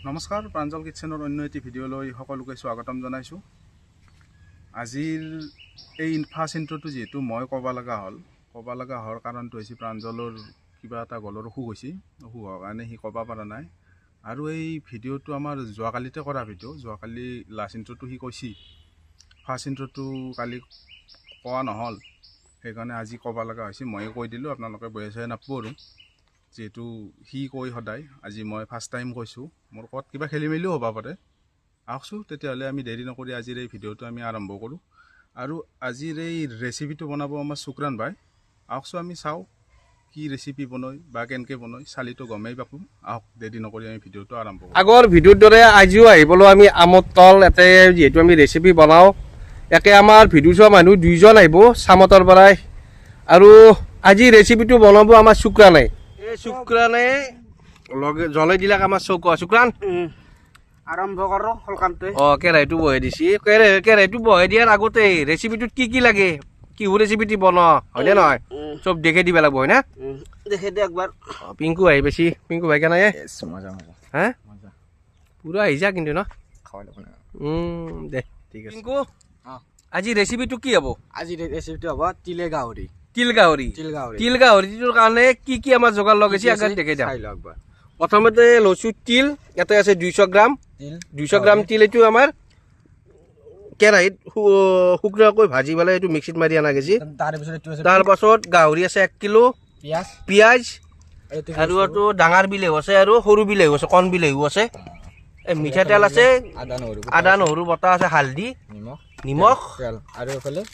নমস্কাৰ প্ৰাঞ্জল কিটচেনৰ অন্য এটি ভিডিঅ'লৈ সকলোকে স্বাগতম জনাইছোঁ। আজিৰ এই ফাৰ্ষ্ট ইন্ট্ৰটো যিহেতু মই ক'ব লগা হোৱাৰ কাৰণটো হৈছে প্ৰাঞ্জলৰ কিবা এটা গলৰ অসুখ হৈছে, অসুখ হোৱাৰ কাৰণে সি ক'ব পৰা নাই। আৰু এই ভিডিঅ'টো আমাৰ যোৱাকালিতে কৰা ভিডিঅ', যোৱাকালি লাষ্ট ইন্ট্ৰটো সি কৈছে, ফাৰ্ষ্ট ইন্ট্ৰটো কালি কোৱা নহ'ল, সেইকাৰণে আজি ক'ব লগা হৈছে। ময়ে কৈ দিলোঁ, আপোনালোকে বহি চাই নাপাব আৰু যিহেতু সি কৈ সদায়, আজি মই ফাৰ্ষ্ট টাইম কৈছোঁ, মোৰ ক'ত কিবা খেলি মেলিও হ'ব পাৰে। আহকচোন তেতিয়াহ'লে আমি দেৰি নকৰি আজিৰ এই ভিডিঅ'টো আমি আৰম্ভ কৰোঁ। আৰু আজিৰ এই ৰেচিপিটো বনাব আমাৰ শুক্ৰান ভাই। আহকচোন আমি চাওঁ কি ৰেচিপি বনায় বা কেনেকৈ বনায়, চালিটো গমেই পাব। আহক দেৰি নকৰি আমি ভিডিঅ'টো আৰম্ভ কৰোঁ। আগৰ ভিডিঅ'ৰ দৰে আজিও আহিবলৈ আমি আমৰ তল এতে যিহেতু আমি ৰেচিপি বনাওঁ, একে আমাৰ ভিডিঅ' চোৱা মানুহ 2জন আহিব চামতৰ পৰাই। আৰু আজি ৰেচিপিটো বনাব আমাৰ শুক্ৰানে। এই শুক্ৰানে লগে জ্বলাই দিলাক আমাৰ শুক্ৰান আৰম্ভ কৰোঁ সলকামটো। কেৰাহীটো বহাই দিছি। কেৰাহীটো বহাই দিয়াৰ আগতে ৰেচিপিটোত কি কি লাগে, কিহৰ ৰেচিপিটো বনোৱা হয়নে নহয়, চব দেখে দিব লাগিব হয় না। দেখে দে একবাৰ। পিংকু আহি বেছি, পিংকু ভাই কেনে মজা মজা হা মজা পুৰা আহিছা কিন্তু ন খাওয়াই ল'ব দে ঠিক আছে। পিংকু অঁ আজি ৰেচিপিটো কি হ'ব? আজি ৰেচিপিটো হ'ব তিলে গাহৰি। তিল গাহৰি। তিল গাহৰিটোৰ কাৰণে কি কি আমাৰ যোগাৰ লগাইছে আগত দেখে দিম। চাই লওঁ একবাৰ। প্ৰথমতে লৈছোঁ তিল, ইয়াতে আছে 200 গ্ৰাম। তিল 200 গ্ৰাম তিল এইটো আমাৰ কেৰাহীত শুকৰাকৈ ভাজি পেলাই এইটো মিক্সিত মাৰি অনা গৈছে। তাৰপিছত এইটো আছে তাৰপাছত গাহৰি আছে 1 কিলো, পিঁয়াজ পিঁয়াজ আৰু আৰু এইটো ডাঙৰ বিলাহী আছে আৰু সৰু বিলাহীও আছে, কণ বিলাহীও আছে। এই মিঠাতেল আছে, আদা নহৰু বটা আছে, হালধি, নিমখ তেল আৰু এইফালে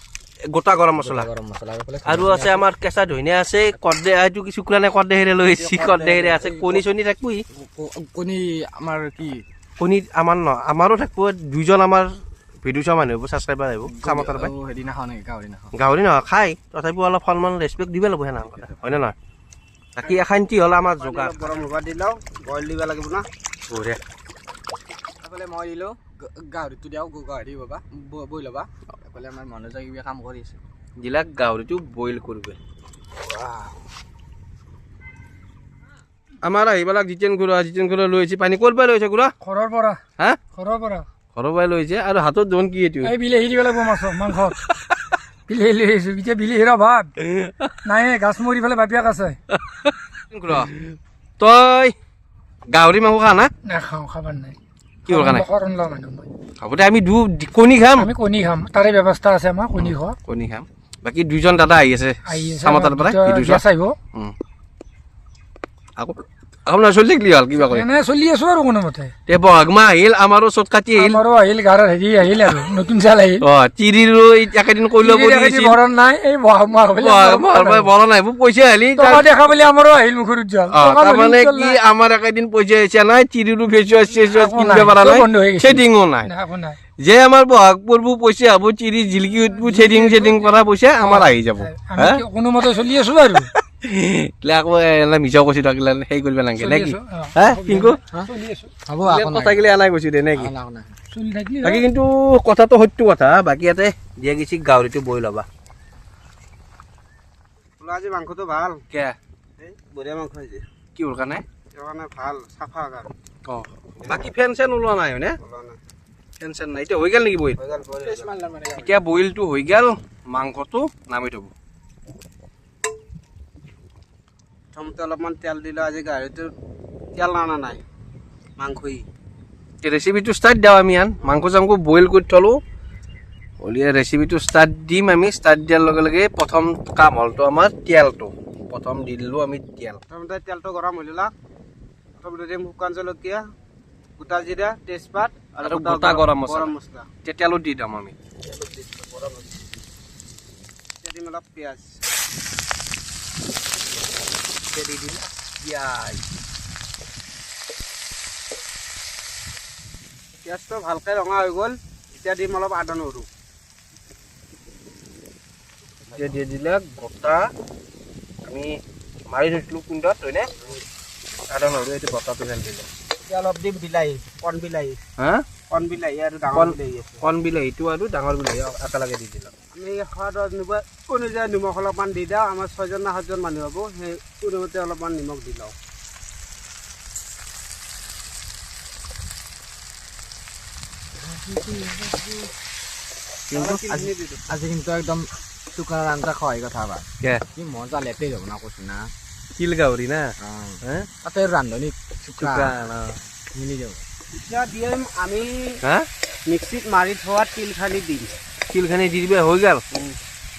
গোটা গৰম মছলা আৰু আছে আমাৰ কেঁচা ধনিয়া আছে। কৰ্দে এইটো কি শুক্ৰানে কৰ্দেহেৰে লৈ আহিছে, কৰ্দেহেৰে আছে। কণী চণী থাকবই, কণী আমাৰ কি কণী আমাৰ ন আমাৰো থাকব। 2জন আমাৰ ভিডিঅ' চোৱা মানুহ আহিব, ছাবস্ক্ৰাইবাৰ আহিব চামতৰ পৰা। হেৰি নাখাওঁ নেকি গাহৰি নাখাওঁ? গাহৰি নহয় খাই, তথাপিও অলপ সন্মান ৰেচপেক্ট দিব লাগিব সেনেকুৱা কথা হয়নে নহয়। বাকী এখান্তি হ'ল আমাৰ যোগাৰ। গৰম হ'ব দি লওঁ, বইল দিব লাগিব না। বঢ়িয়া। এইফালে মই দিলোঁ গাহৰিটো দিওঁ, গাহৰি হ'বা বইল হ'বা। এইফালে আমাৰ মানুহজন কিবা কাম কৰি আছে। দিলাক গাহৰিটো বইল কৰিব। আমাৰ আহিবিলাক জিতেন খুৰা লৈ আহিছে। পানী ক'ৰ পৰা লৈ আহিছে খুৰা? ঘৰৰ পৰা হা ঘৰৰ পৰা ঘৰৰ পৰাই লৈ আহিছে। আৰু হাতত ধন কি এইটো? এই বিলাহী দিব লাগিব মাংস বিলাহী লৈ আহিছো। এতিয়া বিলাহীৰ অভাৱ নাই, গাছ মৰি পেলাই বাপিয়াক আছে। খুৰা তই গাহৰি মাংস খা না? নাখাওঁ, খাবাৰ নাই। কি হ'ল কাৰণে? কৰণ লোৱা মানুহ মই। হ'বদে আমি কণী খাম। আমি কণী খাম, তাৰে ব্যৱস্থা আছে আমাৰ কণী খোৱা। কণী খাম। বাকী 2জন দাদা আহি আছে আহি আছে চামতাৰ পৰা। গেছ আহিব। আপোনাৰ চলি থাকিলি হ'ল কিবা কৰি। এনে চলি আছো আৰু কোনোমতে। তে বহাগ মাহ আহিল, আমাৰো চ'ত কাটি আহিল। আমাৰো আহিল, গাৰৰ হেৰি আহিল আৰু নতুন চাল আহিল। তিৰিৰো একেদিন কৈলেও বৰণ নাই, এই বহাগ মাহ বৰা নাই পইচা আহিলি। টকা দেখা বুলি আমাৰো আহিল মুখৰ উজ্জ্বল। তাৰমানে কি আমাৰ একেদিন পইচা আহিছে নাই, তিৰিৰো ফেচৱাছ কিনিব পৰা নাই, চেডিঙো নাই। যে আমাৰ বহাগ পৰ্ব পইচা হ'ব, তিৰি জিলকি উঠব, চেডিং কৰা পইচা আমাৰ আহি যাব। কোনোমতে চলি আছো আৰু আকৌ মিছাও কৈছো থাকিলে সেই কৰিব নালাগে নে কি? হা পিংকু হ'ব কথাগিলা এনাই কৈছো দে নে কি? চলি থাকিলে বাকী কিন্তু কথাটো সত্য কথা। বাকী ইয়াতে দিয়া গৈছে গাহৰিটো বইল হ'বা। আজি মাংসটো ভাল, কে বঢ়িয়া মাংস হৈছে। কি হ'ল কাৰণে? মানে ভাল চাফা গাহৰি। বাকী ফেন চেন ওলোৱা নাই হয়নে? ফেন চেন নাই। এতিয়া হৈ গ'ল নেকি বইল? এতিয়া বইলটো হৈ গ'ল, মাংসটো নামি থ'ব। প্ৰথমতে অলপমান তেল দিলোঁ। আজি গাহৰিটো তেল অনা নাই, মাংসই। ৰেচিপিটো ষ্টাৰ্ট দিওঁ আমি মাংস চাংস বইল কৰি থলোঁ। হ'লে ৰেচিপিটো ষ্টাৰ্ট দিম আমি। ষ্টাৰ্ট দিয়াৰ লগে লগে প্ৰথম কাম হ'লতো আমাৰ তেলটো। প্ৰথম দি দিলোঁ আমি তেল। প্ৰথমতে তেলটো গৰম হৈ ল'লা। প্ৰথমতে দিম শুকান জলকীয়া, গোটা জিৰা, তেজপাত আৰু গোটা গৰম মছলা। তেতিয়ালো দি দিম আমি। এতিয়া দিম অলপ পিঁয়াজ। দি দিম পিঁয়াজ। পিঁয়াজটো ভালকৈ ৰঙা হৈ গ'ল। এতিয়া দিম অলপ আদা নহৰু। এতিয়া দি দিলে গোটা আমি মাৰি থৈছিলোঁ কুণ্ডত হয়নে? আদা নহৰু এইটো গোটাটো যেন দিলে। এতিয়া অলপ দিম বিলাহী, কণ বিলাহী। হা কণ বিলাহী আৰু ডাঙৰ বিলাহী আছে। কণ বিলাহীটো আৰু ডাঙৰ বিলাহী একেলগে দি দিলোঁ। আমি সোৱাদ অনুযায়ী নিমখ অলপমান দি দিওঁ। আমাৰ 6জন না 7জন মানুহ হ'ব, সেই অনুমতে অলপমান নিমখ দি লওঁ। আজি কিন্তু একদম শুকানৰ আঞ্জা খোৱাই কথা বা কে কি মজা লেপে যাব না কৈছো না তিল গাহৰি না হে তাতে ৰান্ধনি চুকা শুকান মিলি যাব এতিয়া দিম আমি হা মিক্সিত মাৰি থোৱা তিলখানি দিম তিলখানি দি দিবা হৈ গ'ল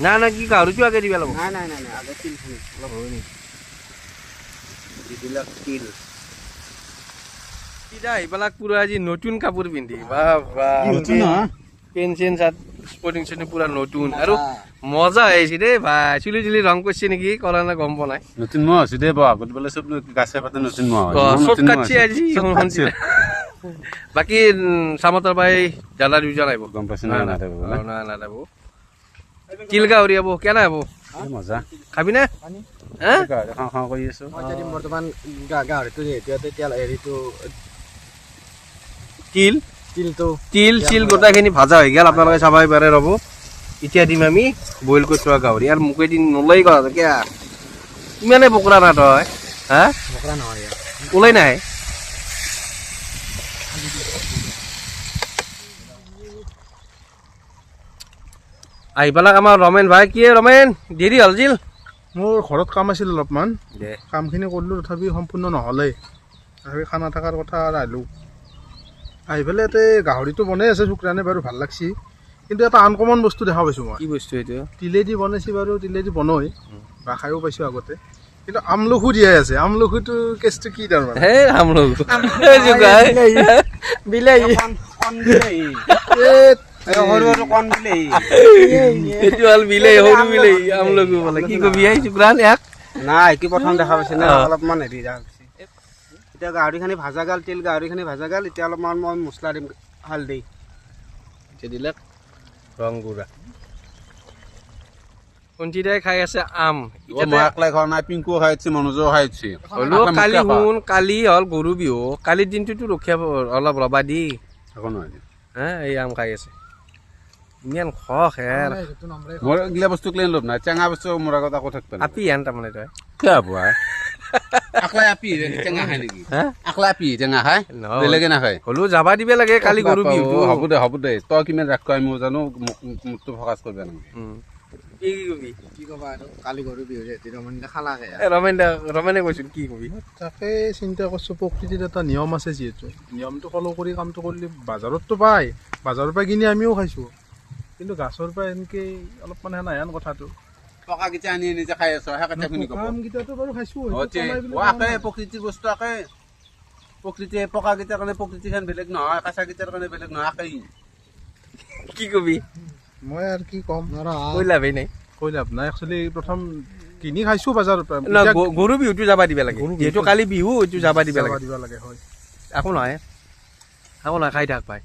না না কি গাহৰিটো আগে দিবা লাগিব নাই নাই নাই নাই আগত তিলখানি অলপ হৈ নি যিবিলাক তিল কিটা এইবিলাক পুৰা আজি নতুন কাপোৰ পিন্ধি বাহ বাহ পেন চেন চাৰ্ট স্পৰ্টিং চেন পুৰা নতুন আৰু মজা আহিছে দেই ভাই চুলি চুলি ৰং কৰিছে নেকি কৰা নাই গম পোৱা নাই নতুন মই আছো দেই আগত বোলে চব গাছে পাতে নতুন মই চব কাটছি আজি বাকী চামতৰ বাই দাদা দুজন আহিব গম পাইছো না না নাযাব তিল গাহৰি হ'ব কেনে হ'ব মজা খাবি নে হা খাওঁ খাওঁ কৰি আছো মই যদি বৰ্তমান গাহৰিটো যিহেতু তেতিয়া হেৰিটো তিল তিলটো তিল চিল গোটাখিনি ভাজা হৈ গ'ল আপোনালোকে চাব পাৰে ৰ'ব এতিয়া দিম আমি বইল কৰি থোৱা গাহৰি আৰু মোকে দিন নলাই কৰা কিয়া ইমানে বকৰা না তই হা বকৰা নহয় ইয়াত ওলাই নাই আহি পেলাক আমাৰ ৰমেন ভাই কি ৰমেন দেৰি হ'ল জিল মোৰ ঘৰত কাম আছিল অলপমান দে কামখিনি কৰিলোঁ তথাপি সম্পূৰ্ণ নহ'লেই তথাপি খানা থকাৰ কথা আৰু আহিলোঁ আহি পেলাই ইয়াতে গাহৰিটো বনাই আছে শুক্ৰানে বাৰু ভাল লাগছি কিন্তু এটা আনকমন বস্তু দেখা পাইছোঁ মই কি বস্তু এইটো তিলেদি বনাইছে বাৰু তিলেদি বনয় বা খায়ো পাইছোঁ আগতে কিন্তু আমলখু দিয়াই আছে আমলখুটো কেছটো কি তাৰমানে হে আমলোক বিলাহী কণ বিলাহী সৰু সৰু কণ বিলাহী এইটো হ'ল বিলাহী সৰু বিলাহী আমলোক বোলে কি কবি এই শুক্ৰান এক নাই কি প্ৰথম দেখা পাইছে না অলপমান হেৰি দেখা পাইছে এতিয়া গাহৰিখিনি ভাজা গাল তিল গাহৰিখিনি ভাজা গাল এতিয়া অলপমান মই মছলা দিম হালধি দিলে ৰং গুড়া কোনটিদাই খাই আছে আম মই একলাই খোৱা নাই পিংকু খাইছে মনোজো খাইছে হ'লেও কালি শুন কালি হ'ল গৰু বিহু কালিৰ দিনটোতো ৰখীয়া অলপ ৰবা দি একো নহয় হা এই আম খাই আছে ইমান খখ হেৰ মোৰ এইগিলা বস্তু ক্লেন লোভ নাই টেঙা বস্তু মোৰ আগত আকৌ থাকবে না আপি হেন তাৰমানে তই কিয় পোৱা একলাই আপি টেঙা খায় নেকি হা একলাই আপি টেঙা খায় নহয়। বেলেগে নাখায় হ'লেও যাবা দিবে লাগে কালি গৰু বিহুটো হ'ব দে তই কিমান ৰাখ কয় মই জানো মোকটো ফকাচ কৰিব নালাগে কি কবি কি ক'বা আৰু কালি গৰু বিহু যিহেতু ৰমণীয়ে খালাকে ৰমেনে কৈছিল কি কবি তাকে চিন্তা কৰিছোঁ প্ৰকৃতিত এটা নিয়ম আছে যিহেতু নিয়মটো ফ'ল' কৰি কামটো কৰিলে বজাৰততো পায় বজাৰৰ পৰা কিনি আমিও খাইছোঁ কিন্তু গাছৰ পৰা এনেকৈ অলপমান হেনাহেন কথাটো পকাকেইটা আনি নিজে খাই আছো সেকেটা শুনি ক'ব আমকেইটাতো বাৰু খাইছোঁ প্ৰকৃতিৰ বস্তু আকে প্ৰকৃতিয়ে পকাকেইটাৰ কাৰণে প্ৰকৃতিখন বেলেগ নহয় কেঁচাকেইটাৰ কাৰণে বেলেগ নহয় আকেই কি কবি মই আৰু কি ক'ম কৈ লাভেই নাই কৈ লাভ নাই একচুৱেলি প্ৰথম কিনি খাইছোঁ বজাৰৰ পৰা ন গৰু বিহুটো যাবা দিবা লাগে যিহেতু কালি বিহু এইটো যাবা দিবা লাগে দিব লাগে হয় একো নহয় খাই থাক ভাই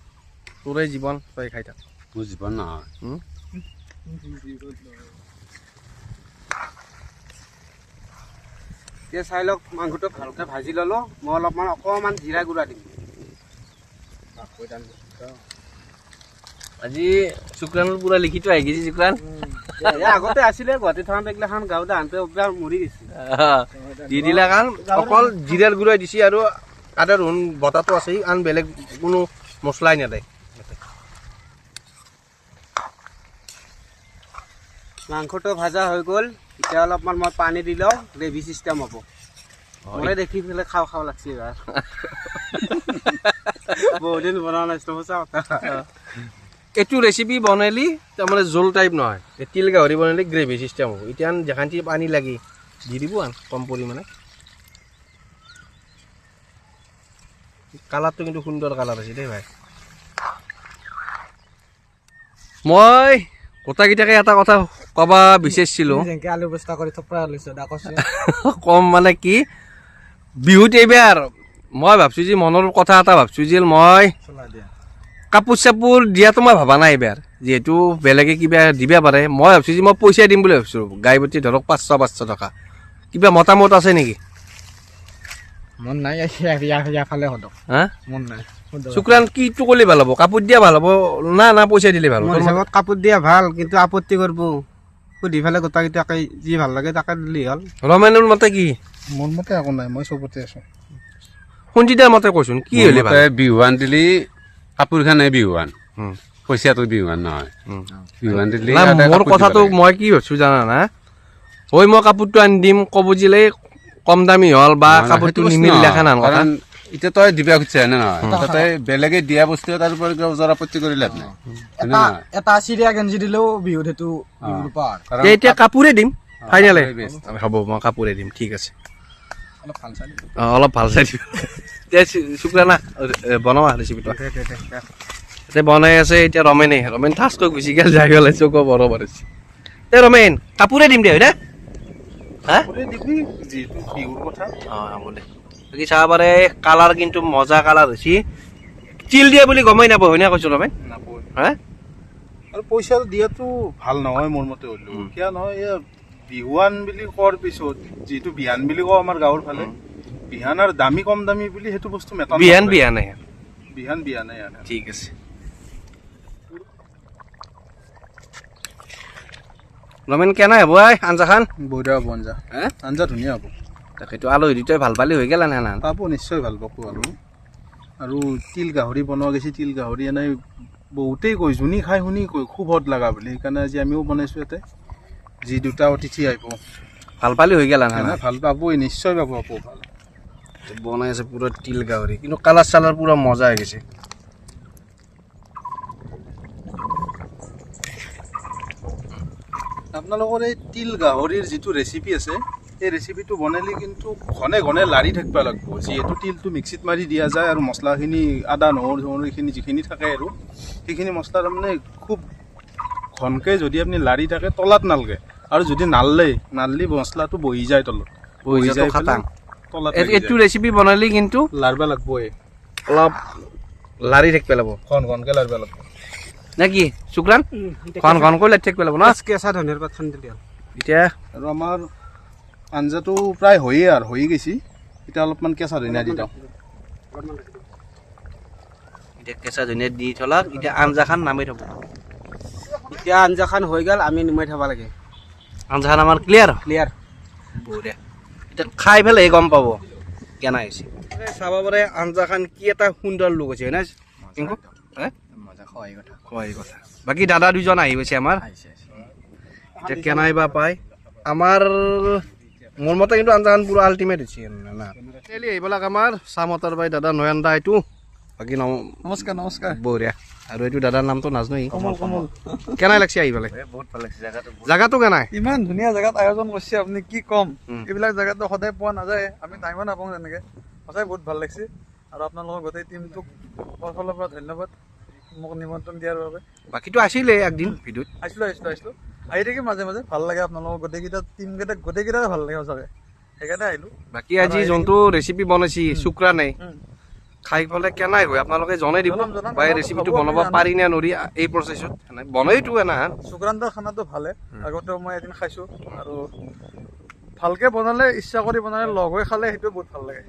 তোৰে জীৱন তই খাই থাক মোৰ জীৱন নহয় এতিয়া চাই লওক মাংসটো ভালকৈ ভাজি ল'লোঁ মই অলপমান অকণমান জিৰা গুড়া দিম আজি শুক্ৰাণৰ পুৰা লিখিত আহি গৈছে শুক্ৰাণ আগতে আছিলে গুৱাহাটী থানাত এইগিলাখন গাঁৱতে আনতে অভ্যাস মৰি গৈছে দি দিলা কাৰণ অকল জিৰাৰ গুড়াই দিছে আৰু আদা ৰহুন বতাহটো আছে আন বেলেগ কোনো মছলাই নেদায় মাংসটো ভাজা হৈ গ'ল এতিয়া অলপমান মই পানী দি লওঁ গ্ৰেভি চিষ্টেম হ'ব মোৰে দেখি পেলাই খাওঁ খাওঁ লাগছে এইবাৰ বহুত দিন বনোৱা নাছিলোঁ সঁচা কথা এইটো ৰেচিপি বনালি তাৰমানে জোল টাইপ নহয় তিল গাহৰি বনালে গ্ৰেভি চিষ্টেম হ'ব এতিয়া যেখানটি পানী লাগি দি দিব আন কম পৰিমাণে কালাৰটো কিন্তু সুন্দৰ কালাৰ আছে দেই ভাই মই গোটাকেইটাকে এটা কথা ক'ব বিচাৰিছিলোঁ যেনেকৈ আলু বস্তা কৰি থপৰা লৈছোঁ ডাকছে কম মানে কি বিহুত এইবাৰ মই ভাবছোঁ যে মনৰ কথা এটা ভাবছোঁ যে মই চলাই দিয়া কাপোৰ চাপোৰ দিয়াটো মই ভবা নাই এইবাৰ যিহেতু বেলেগে কিবা দিব পাৰে মই ভাবছোঁ যে মই পইচা দিম বুলি ভাবিছোঁ গাই প্ৰতি ধৰক 500 টকা কিবা মতামত আছে নেকি মন নাই ইয়াৰ ফালে সদক হা মন নাই শুক্ৰাণ কিটো কৰিলে ভাল হ'ব কাপোৰ দিয়া ভাল হ'ব না পইচা দিলে ভাল হ'ব মোৰ হিচাপত কাপোৰ দিয়া ভাল কিন্তু আপত্তি কৰিব সুধি পেলাই গোটাকেইটাকে যি ভাল লাগে তাকে দিলেই হ'ল ৰমেনৰ মতে কি মোৰ মতে একো নাই মই চবতে আছোঁ সঞ্জিতাৰ মতে কৈছোন কি হ'লে ভাল বিহুৱান দিলি কাপোৰখনে বিহুৱান হুম। পইচাটো বিহুৱান নহয় বিহুৱান দিলে না, সিহঁতে মোৰ কাপোৰ কথাটো দিব লাগে। মই কি ভাবছো জানা না ঐ মই কাপোৰটো আনি দিম ক'ব জিলে কম দামী হ'ল বা নহয়, কাপোৰটো সেইটো বস্তু নিমিলিলে নহয়। খানান কথা কাৰণ এতিয়া তই দিবা খুজিছা হয়নে নহয় তই বেলেগে দিয়া বস্তু তাৰ ওপৰত ওজৰ আপত্তি কৰি লাভ নাই হয়নে নহয়? এটা চিৰিয়া গেঞ্জি দিলেও বিহুত সেইটো বিহুৰ পাৰ কাৰণ এতিয়া কাপোৰে দিম ফাইনেলে কাপোৰে best। হ'ব মই কাপোৰে দিম ঠিক আছে অলপ ভাল চাই দিব। অলপ ভাল চাই দিম শুক্ৰানা বনোৱা ৰেচিপিটো এতিয়া বনাই আছে এতিয়া ৰমেন ঠাচকৈ গুচি গেল যাই গ'ল চকু বৰ পাৰিছে তে ৰমেন কাপোৰে দিম দে হয় দে হা দিবি যিহেতু বিহুৰ কথা অঁ হ'ব দে বাকী চাব পাৰে কালাৰ কিন্তু মজা কালাৰ হৈছে চিল দিয়ে বুলি গমেই নাপাওঁ হয়নে কৈছোঁ ৰমেন নাপয় হা আৰু পইচা দিয়াটো ভাল নহয় মোৰ মতে হ'লেও কিয় নহয় এয়া বিহুৱান বুলি কোৱাৰ পিছত যিটো বিহান বুলি কওঁ আমাৰ গাঁৱৰ ফালে বিহান আৰু দামী কম দামী বুলি সেইটো বস্তু মেটা বিহান বিহানে বিহান বিহানে আনে ঠিক আছে ৰমেন কেনে হ'ব আঞ্জাখান বঢ়িয়া হ'ব আঞ্জা হে আঞ্জা ধুনীয়া হ'ব তাকেতো আলহী দুটাই ভাল পালি হৈ গেল না না পাব নিশ্চয় ভাল পাব আৰু তিল গাহৰি বনোৱা গৈছে তিল গাহৰি এনেই বহুতেই কয় যোনী খাই শুনি কয় খুব সোৱাদ লগা বুলি সেইকাৰণে আজি আমিও বনাইছোঁ ইয়াতে যি দুটা অতিথি আহিব ভাল পালি হৈ গেল না এনে ভাল পাবই নিশ্চয় পাব আকৌ ভাল বনাই আছে পুৰা তিল গাহৰি কিন্তু কালাৰ চালাৰ পুৰা মজা হৈ গৈছে আপোনালোকৰ এই তিল গাহৰিৰ যিটো ৰেচিপি আছে এই ৰেচিপিটো বনালে কিন্তু ঘনে ঘনে লাৰি থাকিব লাগিব যিহেতু তিলটো মিক্সিত মাৰি দিয়া যায় আৰু মছলাখিনি আদা নহৰু চহৰু এইখিনি যিখিনি থাকে আৰু সেইখিনি মছলা তাৰমানে খুব ঘনকৈ যদি আপুনি লাৰি থাকে তলাত নালগে আৰু যদি নাললি মছলাটো বহি যায় তলত বহি যায় খাটাং তলাত এইটো ৰেচিপি বনালি কিন্তু লাৰিব লাগিবই অলপ লাৰি থাকিব লাগিব ঘনকৈ লাৰিব লাগিব নে কি শুক্ৰান ঘনকৈ লাৰি থাকিব লাগিব ন কেঁচা ধনিয়াৰ পাত খান্দি দিয়া এতিয়া আৰু আমাৰ আঞ্জাটো প্ৰায় হৈয়ে আৰু হৈ গৈছে এতিয়া অলপমান কেঁচা ধনিয়া দি দিওঁ এতিয়া কেঁচা ধনিয়া দি থলাক এতিয়া আঞ্জাখান নামি থব এতিয়া আঞ্জাখন হৈ গ'ল আমি নুমাই থ'ব লাগে আঞ্জাখান আমাৰ ক্লিয়াৰ ক্লিয়াৰ বঢ়িয়া এতিয়া খাই পেলাই গম পাব কেনে হৈছে চাব পাৰে আঞ্জাখান কি এটা সুন্দৰ লোক হৈছে হয় না কিংকু হে মজা খোৱাই কথা খোৱাই কথা বাকী দাদা দুজন আহি গৈছে আমাৰ এতিয়া কেনাই বা পায় আমাৰ মোৰ মতে কিন্তু আঞ্জাখান পুৰা আল্টিমেট হৈছে না তেলি আহিবিলাক আমাৰ চামতৰ বাই দাদা নয়ন দা এইটো বাকী নমস্কাৰ নমস্কাৰ বঢ়িয়া আৰু এইটো দাদাৰ নামটো নাজনো কমল কমল কেনাই লাগছে আহি পেলাই বহুত ভাল লাগিছে জেগাটো জাগাটো কেনাই ইমান ধুনীয়া জেগাত আয়োজন কৰিছে আপুনি কি ক'ম উম। এইবিলাক জেগাতো সদায় পোৱা নাযায় আমি টাইমো নাপাওঁ তেনেকৈ সঁচাই বহুত ভাল লাগিছে আৰু আপোনালোকৰ গোটেই টিমটোক মোৰ ফালৰ পৰা ধন্যবাদ মোক নিমন্ত্ৰণ দিয়াৰ বাবে বাকীটো আছিলে একদিন ভিডিঅ'ত আহিছিলোঁ আহি থাকিম মাজে মাজে ভাল লাগে আপোনালোকৰ গোটেইকেইটা টিমকেইটা গোটেইকেইটাই ভাল লাগে সঁচাকৈ সেইকাৰণে আহিলোঁ বাকী আজি যোনটো ৰেচিপি বনাইছি শুক্ৰা নাই খাই পেলাই কেনাই হয় আপোনালোকে জনাই দিব জনাম। বা এই ৰেচিপিটো বনাব পাৰি নে নৰি এই প্ৰচেছত বনাইতো এনা সুক্ৰান্তৰ খানাটো ভালে আগতেও মই এদিন খাইছোঁ আৰু ভালকৈ বনালে ইচ্ছা কৰি বনালে লগ হৈ খালে সেইটো বহুত ভাল লাগে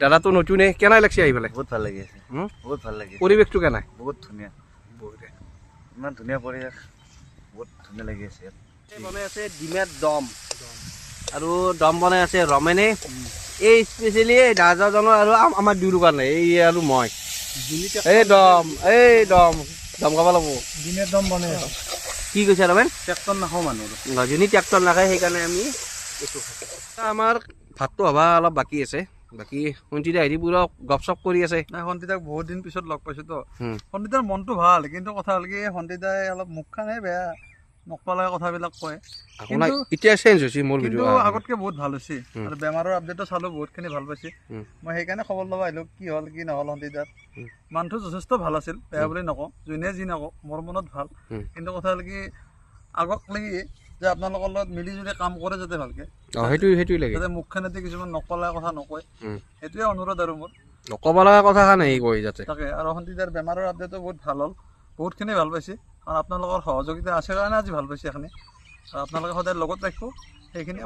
দাদাটো নতুনে কেনাই লাগছে আহি পেলাই বহুত ভাল লাগি আছে হুম? বহুত ভাল লাগি আছে পৰিৱেশটো কেনাই বহুত ধুনীয়া ইমান ধুনীয়া পৰিৱেশ বহুত ধুনীয়া লাগি আছে ইয়াত বনাই আছে ডিমেট দম আৰু দম বনাই আছে ৰমেনে এই স্পেচিয়েলি এই দাদাজনৰ আৰু আমাৰ দুয়ো কাৰণে এই আৰু মই এই দম খাব লাগিব দিনে দম বনাই কি কৈছে ৰমেন ট্ৰেক্টৰ নাখাওঁ মানুহ যোনী ট্ৰেক্টৰ নাখায় সেইকাৰণে আমি এইটো খাওঁ আমাৰ ভাতটো হ'বা অলপ বাকী আছে বাকী শুনটিতে আহি পুৰা গপচপ কৰি আছে নাই সন্তিতাক বহুত দিন পিছত লগ পাইছোঁতো হুম। সন্তিতাৰ মনটো ভাল কিন্তু কথা হ'ল কি সন্তিতাই অলপ মুখখানহে বেয়া নকপালে কথাবিলাক কয় আপোনাৰ কিন্তু- এতিয়া চেঞ্জ হৈছে মোৰ কিন্তু ভিডিঅ' আগতকে বহুত ভাল হৈছে আৰু বেমাৰৰ আপডেটো চালোঁ বহুতখিনি ভাল পাইছে মই সেইকাৰণে খবৰ ল'ব আহিলোঁ কি হ'ল কি নহ'ল সন্তিতাৰ মানুহটো যথেষ্ট ভাল আছিল বেয়া বুলি নকওঁ যোনে যি নকওঁ মোৰ মনত ভাল কিন্তু কথা হ'ল কি আগক লাগি যে আপোনালোকৰ লগত মিলি জুলি কাম কৰে যাতে ভালকৈ সেইটোৱে লাগে যাতে মুখখানেদি কিছুমান নকলা কথা নকয় সেইটোৱে অনুৰোধ আৰু মোৰ নক'ব লগা কথা কাৰণে হেৰি কৰি যাতে তাকে আৰু সন্তিতাৰ বেমাৰৰ আপডেটো বহুত ভাল হ'ল বহুতখিনি ভাল পাইছে কাৰণ আপোনালোকৰ সহযোগিতা আছে কাৰণে আজি ভাল পাইছে এখনি আৰু আপোনালোকে সদায় লগত ৰাখিব সেইখিনি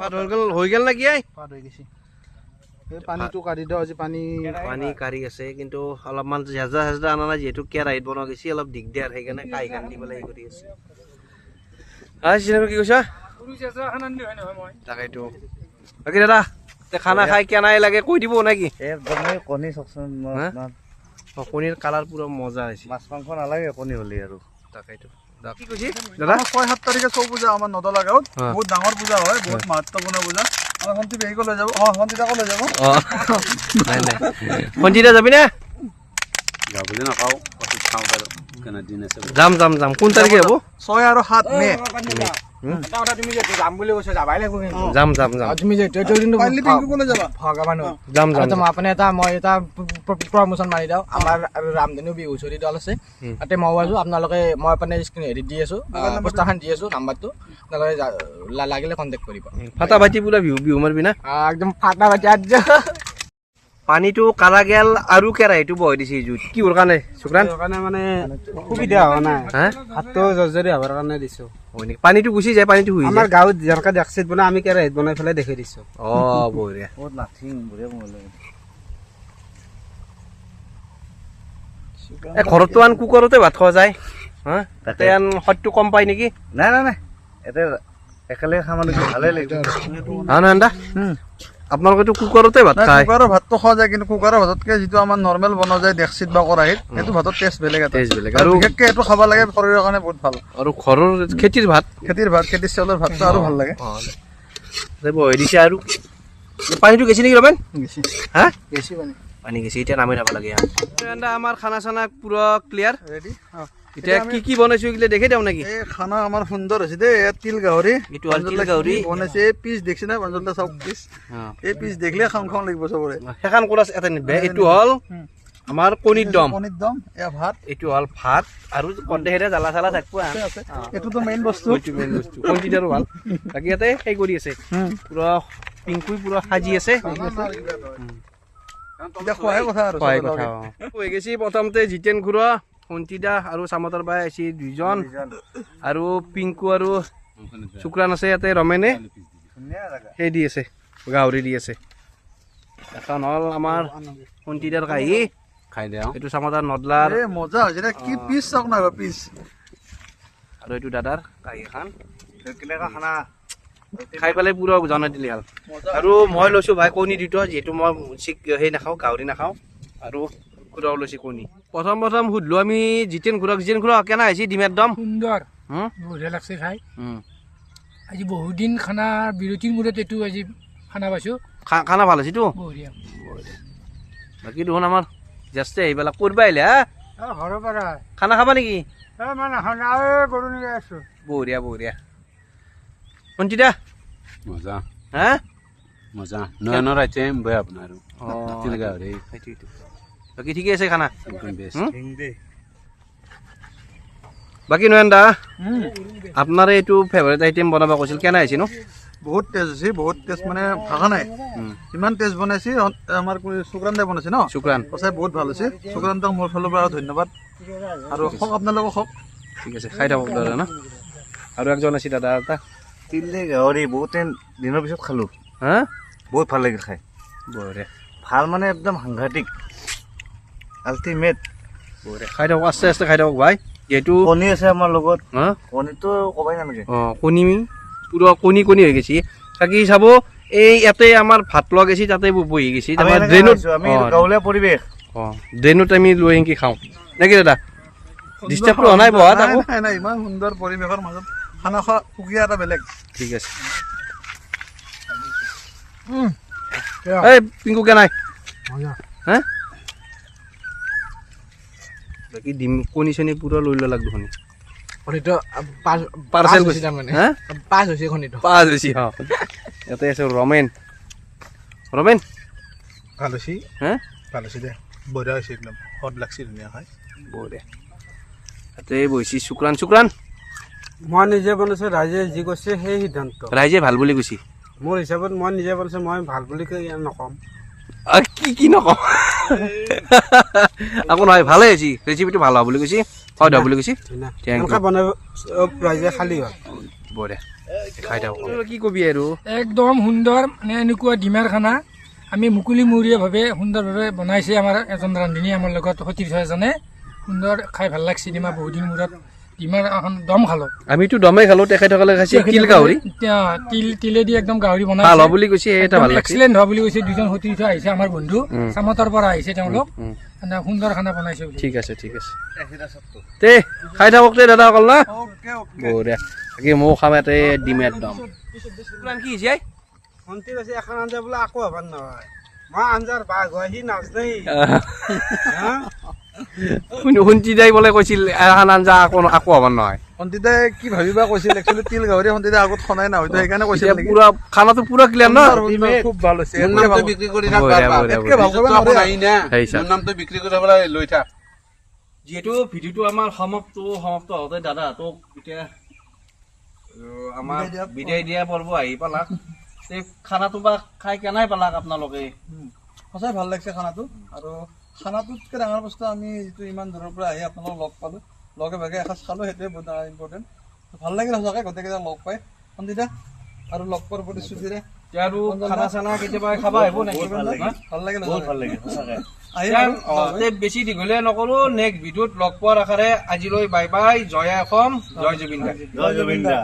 হৈ গ'ল নেকি আই পাত হৈ গৈছে এই পানীটো কাঢ়ি দিওঁ আজি পানী কাঢ়ি আছে কিন্তু অলপমান হেজা আনা নাই যিহেতু কেৰাহীত বনোৱা গৈছে অলপ দিগদাৰ সেইকাৰণে কাঢ়ি দি পেলাই হেৰি কৰি আছে চিনেমা কি কৈছা তাকেইতো বাকী দাদা খানা খাই কেনাই লাগে কৈ দিব নেকি একদমেই কণী চাওকচোন হা? কণীৰ কালাৰ পুৰা মজা হৈছে মাছ মাংস নালাগে কণী হ'লে আৰু তাকেইটো কি কৈছি দাদা আমাৰ 6-7 তাৰিখে চৌ পূজা আমাৰ নদলা গাঁৱত অ। বহুত ডাঙৰ পূজা হয় বহুত মহত্বপূৰ্ণ পূজা আমাৰ ভণ্টি বেহিকো লৈ যাব ভণ্টি তাকো লৈ যাব নাই নাই সঞ্জিতা যাবি নে যাবলৈ নাপাওঁ পাছত চাওঁ বাৰু কেনে দিন আছে যাম যাম যাম কোন তাৰিখে হ'ব 6 আৰু 7 মে এটা কথা তুমি যিহেতু যাম বুলি কৈছা যাবাই লাগিব কিন্তু যাম যাম যাম তুমি যিহেতু এইটো কিন্তু পাৰিলে পিংকুকো লৈ যাবা ভগৱান যাম যাম মই আপুনি মই এটা প্ৰমোশ্যন মাৰি দিওঁ আমাৰ ৰামধেনু বিহু হুঁচৰি দল আছে তাতে মই আছোঁ আপোনালোকে মই মানে স্ক্ৰীন হেৰি দি আছোঁ পোষ্টাৰখন দি আছোঁ নাম্বাৰটো আপোনালোকে লাগিলে কণ্টেক্ট কৰিব ফাটা ফাটি পুৰা বিহু মাৰিবি না একদম ফাটা ফাটি আজ পানীটো কাৰা গেল আৰু কেৰাহীটো বহাই দিছে জুইত কিহৰ কাৰণে শুক্ৰান কাৰণে মানে সুবিধা হোৱা নাই হা ভাতটো জৰ্জৰি হ'বৰ কাৰণে দিছোঁ হয় নেকি পানীটো গুচি যায় পানীটো শুই আমাৰ যায় গাঁৱত যেনেকৈ ডেক্সিত বনাই আমি কেৰাহীত বনাই পেলাই দেখুৱাই দিছোঁ অ বঢ়িয়া বহুত নাথিং বঢ়িয়া মোবাইল এই ঘৰতো আন কুকাৰতে ভাত খোৱা যায় হা তাতে আন সত্যটো কম পায় নেকি নাই নাই নাই এতিয়া একেলগে খাম মানে ভালেই লাগিব হা নয়নদা আপোনালোকেতো কুকাৰতে ভাত খায় কুকাৰৰ ভাতটো খোৱা যায় কিন্তু কুকাৰৰ ভাততকৈ যিটো আমাৰ নৰ্মেল বনোৱা যায় ডেক্সিত বা কৰাহীত সেইটো ভাতৰ টেষ্ট বেলেগ এটা টেষ্ট বেলেগ আৰু আৰু বিশেষকৈ এইটো খাব লাগে শৰীৰৰ কাৰণে বহুত ভাল আৰু ঘৰৰ খেতিৰ ভাত খেতিৰ ভাত খেতিৰ চাউলৰ ভাতটো আৰু ভাল লাগে বহাই দিছে আৰু পানীটো গেছি নেকি ৰমেন হা বেছি পানী পানী গেছি এতিয়া নামি যাব লাগে আমাৰ খানা চানা পুৰা ক্লিয়াৰ ৰেডি এতিয়া কি বনাইছো এইগিলা দেখি দিওঁ নেকি এই খানা আমাৰ সুন্দৰ হৈছে দেই ইয়াত তিল গাহৰি এইটো হ'ল তিল গাহৰি। বনাইছে এই পিচ দেখছি না পাঞ্জলদা চাওক পিচ এই পিচ দেখিলে খাওঁ খাওঁ লাগিব চবৰে সেইখন কৰা এটা নিবে এইটো হ'ল আমাৰ কণীৰ দম কণীৰ দম এয়া ভাত এইটো হ'ল ভাত আৰু কণ্টেহেৰে জ্বালা চালা থাকিব আছে এইটোতো মেইন বস্তু মেইন বস্তু কণীটো আৰু ভাল বাকী ইয়াতে সেই কৰি আছে পুৰা পিংকুই পুৰা সাজি আছে এতিয়া খোৱাহে কথা আৰু হয় চবৰ কথা লগে। হৈ গৈছে প্ৰথমতে জিতেন খুৰা সন্তিদা আৰু চামতৰ বাই আহিছে দুইজন আৰু পিংকু আৰু শুক্ৰান আছে ইয়াতে ৰমেনে সেই দি আছে গাহৰি দি আছে এখন হ'ল আমাৰ সন্তিদাৰ কাহি খাই দিওঁ এইটো চামতাৰ নদলাৰ এই মজা হৈছে দে কি পিচ চাওক না পিচ আৰু এইটো দাদাৰ কাহি এখন কেনেকুৱা খানা খাই পেলাই পুৰা জনাই দিলে হ'ল আৰু মই লৈছোঁ ভাই কণী দুটা যিহেতু মই সেই নাখাওঁ গাহৰি নাখাওঁ আৰু খুৰাও লৈছে কণী প্ৰথম সুধিলোঁ আমি জিতেন খুৰা কেনে আহিছে ডিমেৰ দম সুন্দৰ বঢ়িয়া লাগছে খাই আজি বহুত দিন খানা বিৰতিৰ মূৰত এইটো আজি খানা পাইছোঁ খানা ভাল হৈছেতো বঢ়িয়া বাকী দেখোন আমাৰ জাষ্টে আহি পেলাই ক'ৰবা আহিলে হা ঘৰৰ পৰা খানা খাবা নেকি মানে গৰু নিগাই আছোঁ বঢ়িয়া বঢ়িয়া সন্তিদা মজা হা মজা নয়নৰ আহিছে বেয়া আপোনাৰ তিল গাহৰি সেইটোৱেইটো বাকী ঠিকে আছে খানা একদম বেষ্ট বাকী নয়ন দা আপোনাৰ এইটো ফেভাৰেট আইটেম বনাব কৈছিল কেনে আহিছে ন বহুত টেষ্ট হৈছে বহুত টেষ্ট মানে ভাষা নাই ইমান টেষ্ট বনাইছে আমাৰ শুক্ৰান দাই বনাইছে ন শুক্ৰান সঁচাই বহুত ভাল হৈছে শুক্ৰান দাক মোৰ ফালৰ পৰা ধন্যবাদ আৰু কওক আপোনালোকক কওক ঠিক আছে খাই থাকক দাদা ন আৰু একজন আছে দাদা এটা তিল দি গাহৰি বহুত দিনৰ পিছত খালোঁ হা বহুত ভাল লাগিল খাই বঢ়িয়া ভাল মানে একদম সাংঘাতিক আল্টিমেট বঢ়িয়া খাই থাকক আস্তে আস্তে খাই থাকক ভাই যিহেতু কণী আছে আমাৰ লগত হা কণীটো ক'বাই নালাগে কণী পুৰা কণী হৈ গৈছে বাকী চাব এই ইয়াতে আমাৰ ভাত লোৱা গৈছে তাতে বহি গৈছে আমি এনেকৈ ড্ৰেইনত খাইছোঁ, আমি গাঁৱলীয়া পৰিৱেশ ড্ৰেইনত আমি লৈ এনেকৈ খাওঁ নেকি দাদা ডিষ্টাৰ্বটো হোৱা নাই বহাত আকৌ নাই নাই ইমান সুন্দৰ পৰিৱেশৰ মাজত খানা খোৱা সুকীয়া এটা বেলেগ ঠিক আছে এই পিংকু কে নাই হা বাকী ডিম কণী চণী পুৰা লৈ ল'লা দেখোন কণীটো পাৰ্চেল হৈছে তাৰমানে হা পাঁচ হৈছে কণীটো পাঁচ হৈছে ইয়াতে আছে ৰমেন ভাল হৈছে হা ভাল হৈছে দে বঢ়িয়া হৈছে একদম সোৱাদ লাগছে ধুনীয়া খাই বঢ়িয়া ইয়াতে বহিছে শুক্ৰান মই নিজে বনাইছোঁ ৰাইজে যি কৈছে সেই সিদ্ধান্ত ৰাইজে ভাল বুলি কৈছে মোৰ হিচাপত মই নিজে বনাইছোঁ মই ভাল বুলি নক'ম কি নকওঁ আকৌ নহয় ভালে হৈছে ৰেচিপিটো ভাল হোৱা বুলি কৈছে হয় হোৱা বুলি কৈছে থেংক ইউ বনাই ৰাইজে খালী হয় বঢ়িয়া খাই থাকক কি কবি আৰু একদম সুন্দৰ মানে এনেকুৱা ডিমাৰ খানা আমি মুকলিমূৰীয়াভাৱে সুন্দৰভাৱে বনাইছে আমাৰ এজন ৰান্ধনী আমাৰ লগত সতীৰ্থ এজনে সুন্দৰ খাই ভাল লাগছে ডিমা বহুত দিন মূৰত ডিমাৰ এখন দম খালোঁ আমিতো দমে খালো তেখেতসকলে খাইছে তিল গাহৰি তিলেদি একদম গাহৰি ভাল হোৱা বুলি কৈছে এটা ভাল লাগছে এক্সিলেণ্ট হোৱা বুলি কৈছে দুজন সতীৰ্থ আহিছে আমাৰ বন্ধু চামতৰ পৰা আহিছে তেওঁলোক মানে সুন্দৰ খানা বনাইছে বুলি। ঠিক আছে তে খাই থাকক দে দাদাসকল না অ'কে অ'কে বঢ়িয়া বাকী ময়ো খাম ইয়াতে ডিম একদম কি হৈছে ভণ্টি কৈছে এখন আঞ্জা বোলে আকৌ হবাৰ নহয় মই আঞ্জাৰ বাঘ হয় সি নাজনেই শুনছি যাই বোলে কৈছিল এখন আঞ্জা আকৌ হ'ব নহয় সন্তিদাই কি ভাবিবা কৈছিল একচুৱেলি তিল গাহৰি সন্তিদাই আগত খনাই না হয়তো সেইকাৰণে কৈছিল এতিয়া নেকি পুৰা খানাটো পুৰা ক্লিয়াৰ ন খুব ভাল হৈছে মোৰ নামটো বিক্ৰী কৰি থাক বঢ়িয়া, বঢ়িয়া, এতকে ভাল কৰিব নিজৰটো আকৌ নোৱাৰে নাই না সেই চাওক। মোৰ নামটো বিক্ৰী কৰি পেলাই লৈ থাক যিহেতু ভিডিঅ'টো আমাৰ সমাপ্ত হওঁতে দাদাহঁতক এতিয়া আমাৰ বিদায় দিয়া পৰ্ব আহি পালাক খানাটো বা খাই কেনাই পালাক আপোনালোকে সঁচাই ভাল লাগিছে খানাটো আৰু খানাটোতকৈ ডাঙৰ বস্তু আমি যিটো ইমান দূৰৰ পৰা আহি আপোনালোকক লগ পালোঁ লগে ভাগে এসাঁজ খালোঁ সেইটোৱে বহুত ইম্পৰ্টেণ্ট ভাল লাগিল সঁচাকৈ গোটেইকেইটা লগ পাই সন্দিতা আৰু লগ পোৱাৰ প্ৰতিশ্ৰুতিৰে এতিয়া আৰু খানা চানা কেতিয়াবা খাবা আহিব নেকি ভাল লাগিল আহি বেছি দীঘলীয়া নকৰো নেক্সট ভিডিঅ'ত লগ পোৱাৰ আশাৰে আজিলৈ বাই বাই জয় অসম জয় জুবিন দা জয় জুবিন দা